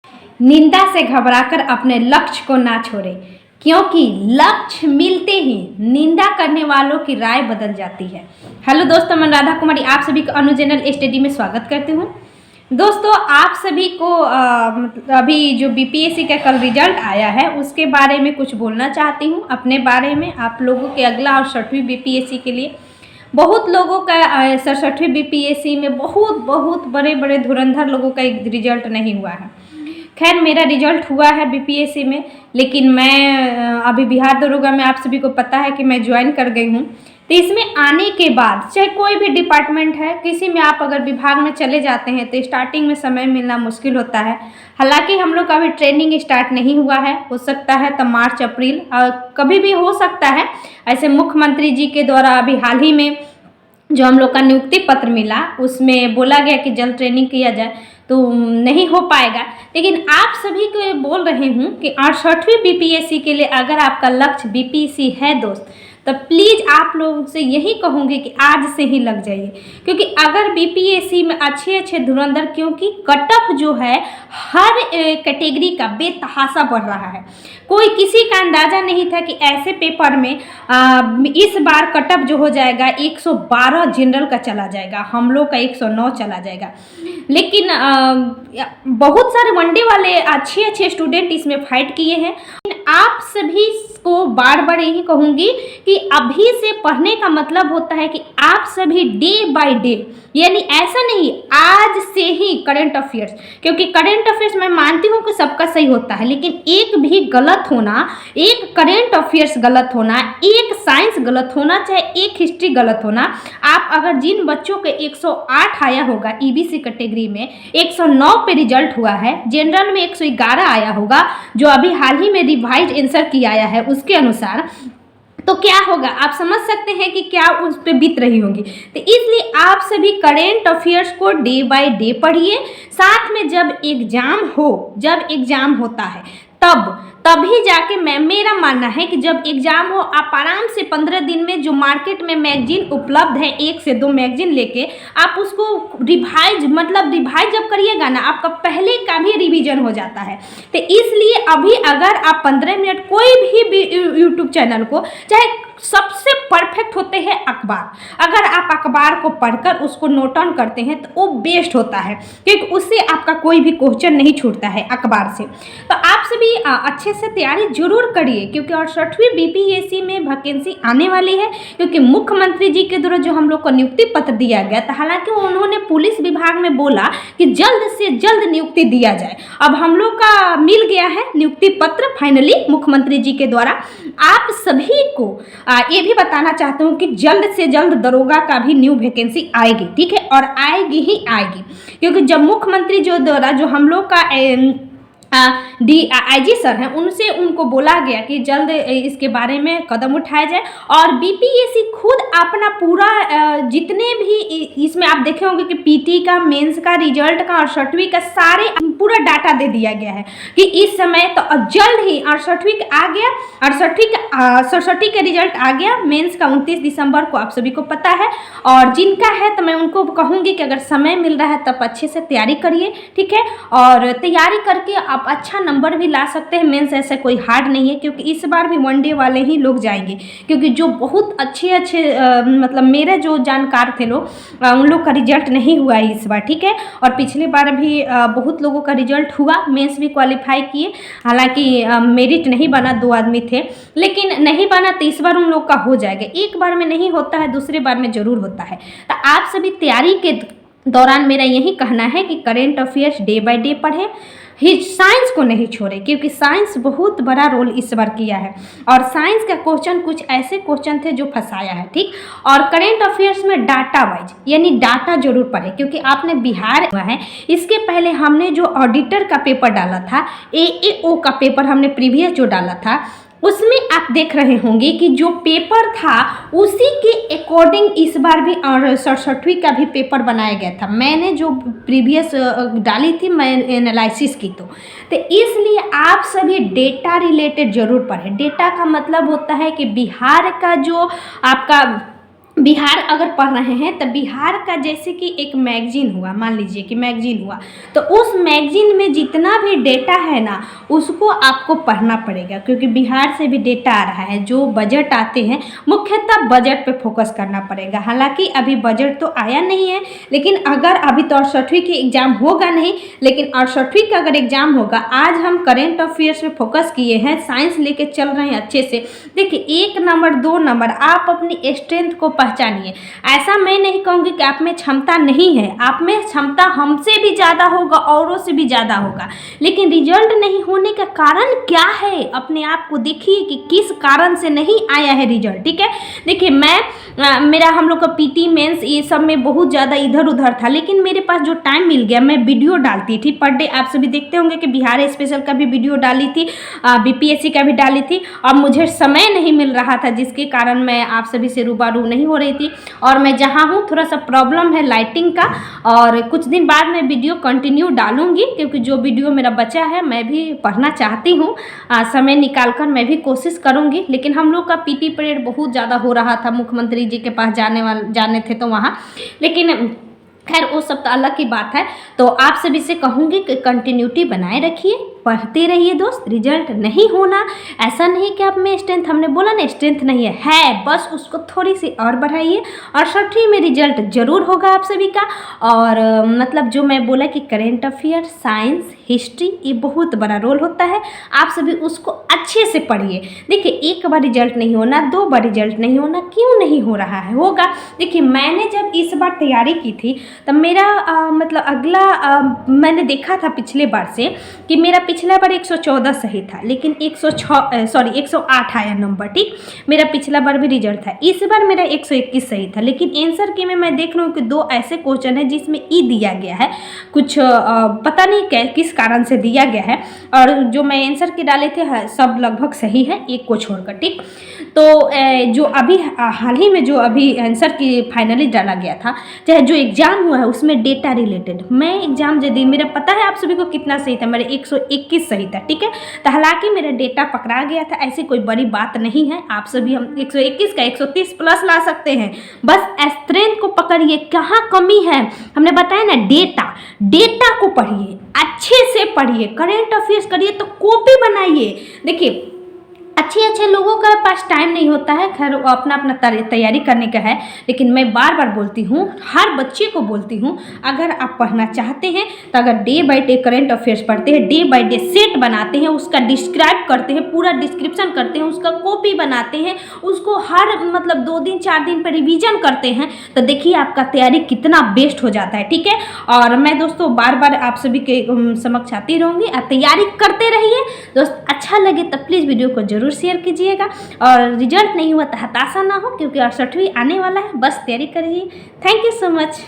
निंदा से घबराकर अपने लक्ष्य को ना छोड़े, क्योंकि लक्ष्य मिलते ही निंदा करने वालों की राय बदल जाती है। हेलो दोस्तों, मैं राधा कुमारी आप सभी को अनुजनल स्टडी में स्वागत करती हूँ। दोस्तों, आप सभी को अभी जो बीपीएससी का कल रिजल्ट आया है उसके बारे में कुछ बोलना चाहती हूँ। अपने बारे में आप लोगों के अगला और 6वीं बीपीएससी के लिए बहुत लोगों का 67वीं बीपीएससी में बहुत बड़े बड़े धुरंधर लोगों का रिजल्ट नहीं हुआ है। खैर, मेरा रिजल्ट हुआ है बीपीएससी में, लेकिन मैं अभी बिहार दरोगा में, आप सभी को पता है कि मैं ज्वाइन कर गई हूँ। तो इसमें आने के बाद चाहे कोई भी डिपार्टमेंट है, किसी में आप अगर विभाग में चले जाते हैं तो स्टार्टिंग में समय मिलना मुश्किल होता है। हालांकि हम लोग का अभी ट्रेनिंग स्टार्ट नहीं हुआ है, हो सकता है तो मार्च अप्रैल कभी भी हो सकता है। ऐसे मुख्यमंत्री जी के द्वारा अभी हाल ही में जो हम लोग का नियुक्ति पत्र मिला उसमें बोला गया कि जल्द ट्रेनिंग किया जाए, तो नहीं हो पाएगा। लेकिन आप सभी को बोल रही हूँ कि 68वीं बीपीएससी के लिए अगर आपका लक्ष्य बीपीएससी है दोस्त, तो प्लीज़ आप लोगों से यही कहूँगी कि आज से ही लग जाइए, क्योंकि अगर बीपीएससी में अच्छे धुरंधर, क्योंकि कट ऑफ जो है हर कैटेगरी का बेतहाशा बढ़ रहा है। कोई किसी का अंदाज़ा नहीं था कि ऐसे पेपर में इस बार कट ऑफ जो हो जाएगा 112 जनरल का चला जाएगा, हम लोग का 109 चला जाएगा। लेकिन बहुत सारे वनडे वाले अच्छे स्टूडेंट इसमें फाइट किए हैं। आप सभी को बार बार यही कहूँगी कि अभी से पढ़ने का मतलब होता है कि आप सभी डे बाय डे, यानी ऐसा नहीं आज से ही करंट अफेयर्स, क्योंकि करंट अफेयर्स मैं मानती हूँ कि सबका सही होता है, लेकिन एक भी गलत होना, एक करंट अफेयर्स गलत होना, एक साइंस गलत होना, चाहे एक हिस्ट्री गलत होना, आप अगर जिन बच्चों के 108 आया होगा ईबीसी कैटेगरी में, 109 पे रिजल्ट हुआ है, जनरल में 111 आया होगा, जो अभी हाल ही में रिवाइज आंसर किया आया है उसके अनुसार, तो क्या होगा आप समझ सकते हैं कि क्या उस पर बीत रही होगी। तो इसलिए आप सभी करेंट अफेयर्स को डे बाय डे पढ़िए। साथ में जब एग्जाम होता है तभी जाके मेरा मानना है कि जब एग्जाम हो आप आराम से 15 दिन में जो मार्केट में मैगजीन उपलब्ध है 1 से 2 मैगजीन लेके आप उसको रिवाइज जब करिएगा ना, आपका पहले का भी रिवीजन हो जाता है। तो इसलिए अभी अगर आप 15 मिनट कोई भी यूट्यूब चैनल को, चाहे सबसे परफेक्ट होते हैं अखबार, अगर आप अखबार को पढ़कर उसको नोट ऑन करते हैं तो वो बेस्ट होता है, क्योंकि उससे आपका कोई भी क्वेश्चन नहीं छूटता है अखबार से। तो आप सभी अच्छे से तैयारी जरूर करिए, क्योंकि 68वीं बीपीएससी में वैकेंसी आने वाली है, क्योंकि मुख्यमंत्री जी के द्वारा जो हम लोग को नियुक्ति पत्र दिया गया था, हालांकि उन्होंने पुलिस विभाग में बोला कि जल्द से जल्द नियुक्ति दिया जाए। अब हम लोग का मिल गया है नियुक्ति पत्र फाइनली मुख्यमंत्री जी के द्वारा। आप सभी को ये भी बताना चाहती हूँ कि जल्द से जल्द दरोगा का भी न्यू वैकेंसी आएगी, ठीक है, और आएगी ही आएगी, क्योंकि जब मुख्यमंत्री जो द्वारा जो हम लोग का आईजी सर हैं उनको बोला गया कि जल्द इसके बारे में कदम उठाया जाए। और बीपीएससी खुद अपना पूरा जितने भी इसमें आप देखे होंगे कि पीटी का, मेंस का, रिजल्ट का और 6वीं का सारे पूरा डाटा दे दिया गया है कि इस समय तो जल्द ही 68वीं का आ गया, 68वीं का रिजल्ट आ गया। मेंस का 29 दिसंबर को आप सभी को पता है, और जिनका है तो मैं उनको कहूँगी कि अगर समय मिल रहा है तब अच्छे से तैयारी करिए, ठीक है, और तैयारी करके आप अच्छा नंबर भी ला सकते हैं। मेंस ऐसा कोई हार्ड नहीं है, क्योंकि इस बार भी वनडे वाले ही लोग जाएंगे, क्योंकि जो बहुत अच्छे मतलब मेरे जो जानकार थे लोग, उन लोग का रिजल्ट नहीं हुआ है इस बार, ठीक है, और पिछले बार भी बहुत लोगों का रिजल्ट हुआ, मेंस भी क्वालिफाई किए, हालांकि मेरिट नहीं बना, 2 आदमी थे, लेकिन नहीं बना तो इस बार उन लोग का हो जाएगा। एक बार में नहीं होता है, दूसरे बार में जरूर होता है। तो आप सभी तैयारी के दौरान मेरा यही कहना है कि current affairs day by day पढ़ें, साइंस को नहीं छोड़े, क्योंकि साइंस बहुत बड़ा रोल इस बार किया है, और साइंस का क्वेश्चन कुछ ऐसे क्वेश्चन थे जो फंसाया है, ठीक। और करेंट अफेयर्स में डाटा वाइज, यानी डाटा जरूर पढ़े, क्योंकि आपने बिहार हुआ है, इसके पहले हमने जो ऑडिटर का पेपर डाला था, एएओ का पेपर हमने प्रीवियस जो डाला था, उसमें आप देख रहे होंगे कि जो पेपर था उसी के अकॉर्डिंग इस बार भी और 67वीं का भी पेपर बनाया गया था। मैंने जो प्रीवियस डाली थी, मैं एनालिसिस की, तो इसलिए आप सभी डेटा रिलेटेड जरूर पढ़ें। डेटा का मतलब होता है कि बिहार का जो आपका बिहार अगर पढ़ रहे हैं तो बिहार का जैसे कि एक मैगजीन हुआ, मान लीजिए कि मैगजीन हुआ, तो उस मैगजीन में जितना भी डेटा है ना उसको आपको पढ़ना पड़ेगा, क्योंकि बिहार से भी डेटा आ रहा है। जो बजट आते हैं मुख्यतः बजट पे फोकस करना पड़ेगा। हालांकि अभी बजट तो आया नहीं है, लेकिन अगर अभी तो 68वीं की एग्ज़ाम होगा नहीं, लेकिन 68वीं का अगर एग्ज़ाम होगा, आज हम करेंट अफेयर्स पे फोकस किए हैं, साइंस लेके चल रहे हैं अच्छे से। देखिए 1 नंबर 2 नंबर आप अपनी स्ट्रेंथ को पहचानिए। ऐसा मैं नहीं कहूँगी कि आप में क्षमता नहीं है, आप में क्षमता हमसे भी ज़्यादा होगा, औरों से भी ज़्यादा होगा, लेकिन रिजल्ट नहीं होने का कारण क्या है अपने आप को देखिए कि किस कारण से नहीं आया है रिजल्ट। ठीक है, देखिए मेरा हम लोग का पीटी मेंस ये सब में बहुत ज़्यादा इधर उधर था, लेकिन मेरे पास जो टाइम मिल गया मैं वीडियो डालती थी पर डे। आप सभी देखते होंगे कि बिहार स्पेशल का भी वीडियो डाली थी, बीपीएससी का भी डाली थी, और मुझे समय नहीं मिल रहा था जिसके कारण मैं आप सभी से रूबरू नहीं हो रही थी। और मैं जहाँ हूँ थोड़ा सा प्रॉब्लम है लाइटिंग का, और कुछ दिन बाद मैं वीडियो कंटिन्यू डालूंगी, क्योंकि जो वीडियो मेरा बचा है मैं भी पढ़ना चाहती हूँ, समय निकाल कर मैं भी कोशिश करूँगी। लेकिन हम लोग का पीटी परेड बहुत ज़्यादा हो रहा था, मुख्यमंत्री जी के पास जाने थे तो वहाँ, लेकिन खैर वो सब तो अलग की बात है। तो आप सभी से कहूँगी कि कंटिन्यूटी बनाए रखिए, पढ़ते रहिए दोस्त। रिजल्ट नहीं होना ऐसा नहीं कि आप में स्ट्रेंथ, हमने बोला ना स्ट्रेंथ नहीं है, बस उसको थोड़ी सी और बढ़ाइए, और 68वीं में रिजल्ट जरूर होगा आप सभी का। और मतलब जो मैं बोला कि करेंट अफेयर, साइंस, हिस्ट्री ये बहुत बड़ा रोल होता है, आप सभी उसको अच्छे से पढ़िए। देखिए 1 बार रिजल्ट नहीं होना, 2 बार रिजल्ट नहीं होना, क्यों नहीं हो रहा है, होगा। देखिए मैंने जब इस बार तैयारी की थी तब मेरा मतलब अगला मैंने देखा था पिछले बार से कि मेरा पिछला बार 114 सही था, लेकिन 108 आया नंबर। ठीक, मेरा पिछला बार भी रिजल्ट था। इस बार मेरा 121 सही था, लेकिन आंसर की में मैं देख रहा हूँ कि 2 ऐसे क्वेश्चन है जिसमें ई दिया गया है, कुछ पता नहीं किस कारण से दिया गया है, और जो मैं आंसर के डाले थे सब लगभग सही है, एक को छोड़कर। ठीक, तो जो अभी हाल ही में जो अभी आंसर की फाइनली डाला गया था, चाहे जो एग्जाम हुआ है उसमें डेटा रिलेटेड मैं एग्जाम जो दी, मेरा पता है आप सभी को कितना सही था, मेरे 121 सही था। ठीक है, तो हालांकि मेरा डेटा पकड़ा गया था, ऐसी कोई बड़ी बात नहीं है। आप सभी हम 121 का 130 प्लस ला सकते हैं, बस स्ट्रेंथ को पकड़िए, कहाँ कमी है हमने बताया ना, डेटा को पढ़िए, अच्छे से पढ़िए, करेंट अफेयर्स करिए तो कॉपी बनाइए। देखिए अच्छे लोगों का पास टाइम नहीं होता है, खैर अपना अपना तैयारी करने का है, लेकिन मैं बार बार बोलती हूँ, हर बच्चे को बोलती हूँ, अगर आप पढ़ना चाहते हैं तो अगर day by day current affairs पढ़ते हैं, डे बाय डे सेट बनाते हैं, उसका डिस्क्राइब करते हैं, पूरा डिस्क्रिप्शन करते हैं, उसका कॉपी बनाते हैं, उसको हर मतलब 2 दिन 4 दिन पर रिवीजन करते हैं, तो देखिए आपका तैयारी कितना बेस्ट हो जाता है। ठीक है, और मैं दोस्तों बार बार आप सभी के समक्ष आती रहूँगी, आप तैयारी करते रहिए दोस्त। अच्छा लगे तो प्लीज़ वीडियो को जरूर शेयर कीजिएगा, और रिजल्ट नहीं हुआ तो हताशा ना हो, क्योंकि 68वीं आने वाला है, बस तैयारी करिए। Thank you so much.